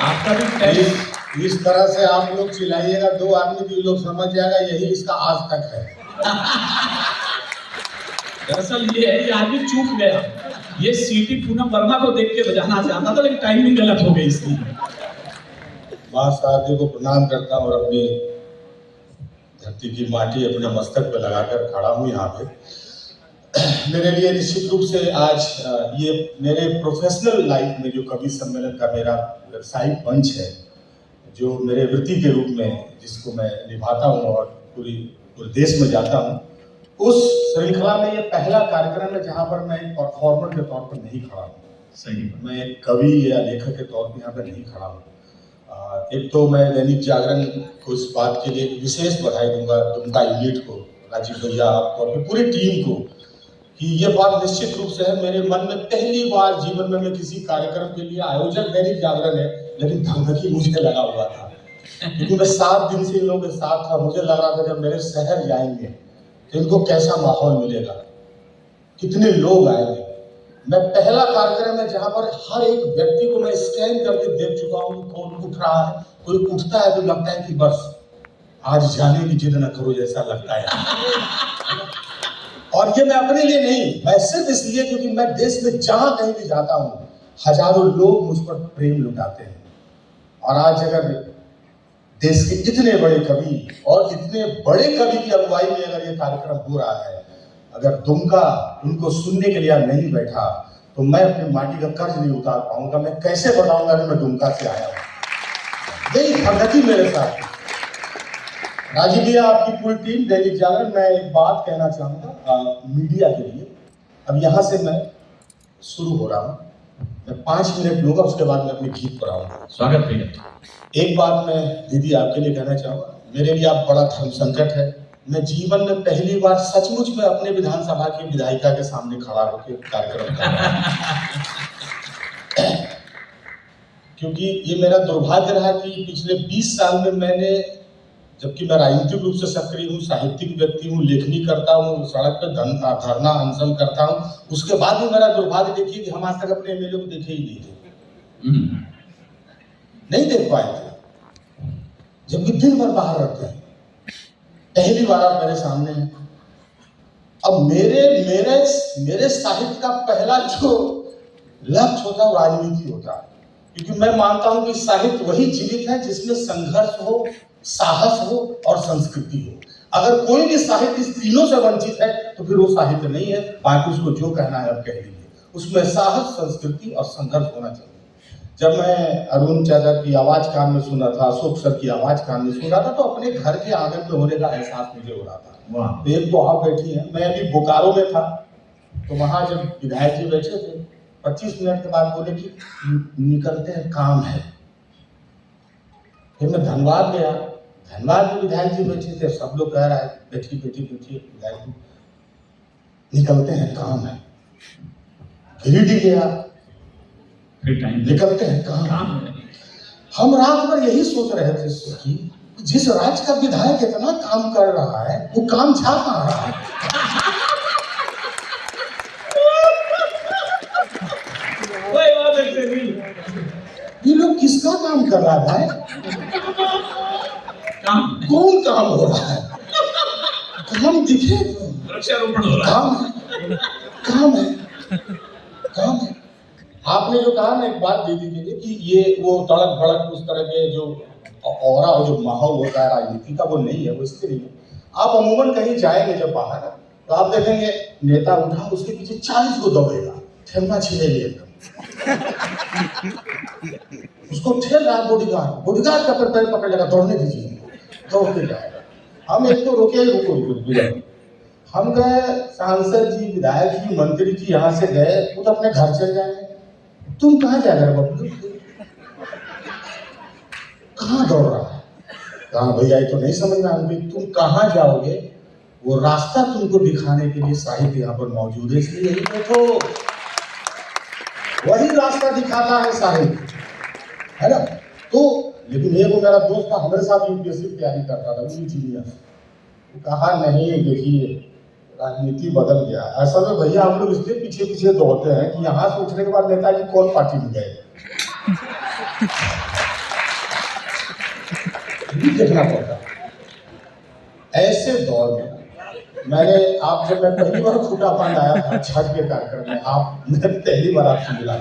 आपका भी इस तरह से आप लोग चिल्लाइएगा, दो आदमी भी लोग समझ जाएगा यही इसका आज तक है। दरअसल ये है, ये आदमी चूक गया। ये सीटी पूनम वर्मा को देख के बजाना चाहता था, लेकिन टाइमिंग गलत हो गई इसकी। मां शारदे को प्रणाम करता हूँ और अपनी धरती की माटी अपने मस्तक पे लगाकर खड़ा हूँ यहाँ पे। मेरे लिए निश्चित रूप से आज ये मेरे प्रोफेशनल लाइफ में जो कवि सम्मेलन का मेरा व्यावसायिक मंच है, जो मेरे वृत्ति के रूप में जिसको मैं निभाता हूँ और पूरे देश में जाता हूँ, उस श्रृंखला में ये पहला कार्यक्रम है जहाँ पर मैं एक परफॉर्मर के तौर पर नहीं खड़ा हूँ। सही, मैं एक कवि या लेखक के तौर पर यहाँ पर नहीं खड़ा हूँ। एक तो मैं दैनिक जागरण को इस बात के लिए विशेष बधाई दूंगा, दुमका यूनिट को, राजीव भैया आपको और पूरी टीम को, कि ये बात निश्चित रूप से है। मेरे मन में पहली बार जीवन में मैं किसी कार्यक्रम के लिए आयोजक दैनिक जागरण है, लेकिन धमकी मुझे लगा हुआ था, क्योंकि मैं 7 दिन से इन लोगों के साथ था। मुझे लग रहा था जब मेरे शहर जाएंगे तो इनको कैसा माहौल मिलेगा, कितने लोग आएंगे। मैं पहला कार्यक्रम है जहां पर हर एक व्यक्ति को मैं स्कैन करके देख चुका हूँ कि कौन उठ रहा है। कोई उठता है तो लगता है कि बस आज जाने की जिद न करो जैसा लगता है। और ये मैं अपने लिए नहीं, मैं सिर्फ इसलिए क्योंकि मैं देश में जहां कहीं भी जाता हूँ हजारों लोग मुझ पर प्रेम लुटाते हैं। और आज अगर देश के इतने बड़े कवि और इतने बड़े कवि की अगुवाई में अगर ये कार्यक्रम हो रहा है, अगर दुमका उनको सुनने के लिए नहीं बैठा तो मैं अपनी माटी का कर्ज नहीं उतार पाऊंगा। मैं कैसे बताऊंगा कि मैं दुमका से आया हूँ। यही प्रगति मेरे साथ। राजीव भैया, आपकी पूरी टीम, दैनिक जागरण, मैं एक बात कहना चाहूंगा मीडिया के लिए। अब यहाँ से मैं शुरू हो रहा हूँ, मैं 5 मिनट लूंगा, उसके बाद मैं अपने गीत पर आऊंगा। स्वागत भैया। एक बात मैं दीदी आपके लिए कहना चाहूंगा, मेरे लिए आप बड़ा धर्म संकट है। मैं जीवन में पहली बार सचमुच में अपने विधानसभा की विधायिका के सामने खड़ा होकर कार्यक्रम कर रहा हूं। क्योंकि ये मेरा दुर्भाग्य रहा कि पिछले 20 साल में मैंने, जबकि मैं राजनीतिक रूप से सक्रिय हूँ, साहित्यिक व्यक्ति हूँ, लेखनी करता हूँ, सड़क पर धरना अनशन करता हूँ, उसके बाद भी मेरा दुर्भाग्य देखिए कि हम आज तक अपने एमएलए को देखे ही नहीं थे, नहीं देख पाए थे, जबकि दिन भर बाहर रहते हैं। पहली बार आप मेरे सामने हैं। अब मेरे साहित्य का पहला जो लक्ष्य होता है वो राजनीति होता है, क्योंकि मैं मानता हूं कि साहित्य वही जीवित है जिसमें संघर्ष हो, साहस हो और संस्कृति हो। अगर कोई भी साहित्य इस तीनों से वंचित है तो फिर वो साहित्य नहीं है। बाकी उसको जो कहना है अब कह लीजिए, उसमें साहस, संस्कृति और संघर्ष होना चाहिए। जब मैं अरुण चाचा की आवाज कान में सुना था, अशोक सर की आवाज कान में सुन रहा था, तो अपने घर के आंगन में होने का एहसास मुझे हो रहा था। तो एक तो आप बैठी है, मैं अभी बोकारो में था, तो वहां जब विधायक जी बैठे थे, 25 मिनट के बाद बोले कि निकलते हैं, काम है। फिर मैं धनबाद गया, धनबाद में विधायक जी बैठे थे, सब लोग कह रहा है बैठिए बैठिए बैठिए, विधायक जी निकलते हैं, काम है। गिरिडीह गया, निकलते हैं, काम है। हम रात भर यही सोच रहे थे कि जिस राज्य का विधायक इतना काम कर रहा है, वो काम छा कहाँ रहा है। ये लोग किसका काम कर रहा है? कौन काम हो रहा है? काम दिखे, वृक्षारोपण हो रहा है। काम है। आपने जो कहा ना एक बात दीदी के लिए कि ये वो तड़क भड़क उस तरह के जो औरा और जो माहौल होता है राजनीति का, वो नहीं है, वो इसके लिए। आप अमूमन कहीं जाएंगे जब बाहर, तो आप देखेंगे नेता उठा, उसके पीछे 40 को दौड़ेगा, ठेलना छिले लिए एकदम। उसको ठेल रहा बॉडीगार्ड का पैर पकड़ लेगा, दौड़ने दीजिए, दौड़ के जाएगा। हम एक तो रुके, रुको, हम गए, सांसद जी, विधायक जी, मंत्री जी यहाँ से गए, वो तो अपने घर चले जाएंगे। तुम कहाँ जा रहे हो बबलू? कहाँ दौड़ रहा है? कहाँ भैया, ये तो नहीं समझ में आ रही, तुम कहाँ जाओगे? वो रास्ता तुमको दिखाने के लिए साहित्य यहाँ पर मौजूद है, इसलिए यही देखो, वही रास्ता दिखाता है साहित्य, है ना? तो लेकिन एक वो मेरा दोस्त था, हमारे साथ यूपीएससी की तैयारी करता था, वो इंजीनियर, कहा नहीं, देखिए राजनीति बदल गया। असल में भैया हम लोग इसलिए पीछे पीछे दौड़ते हैं कि यहाँ सोचने के बाद नेताजी कौन पार्टी में गए देखना पड़ता। ऐसे दौर में जब मैं पहली बार फूटा पान आया था छठ के कार्यक्रम में, मैं पहली बार आपसे मिला।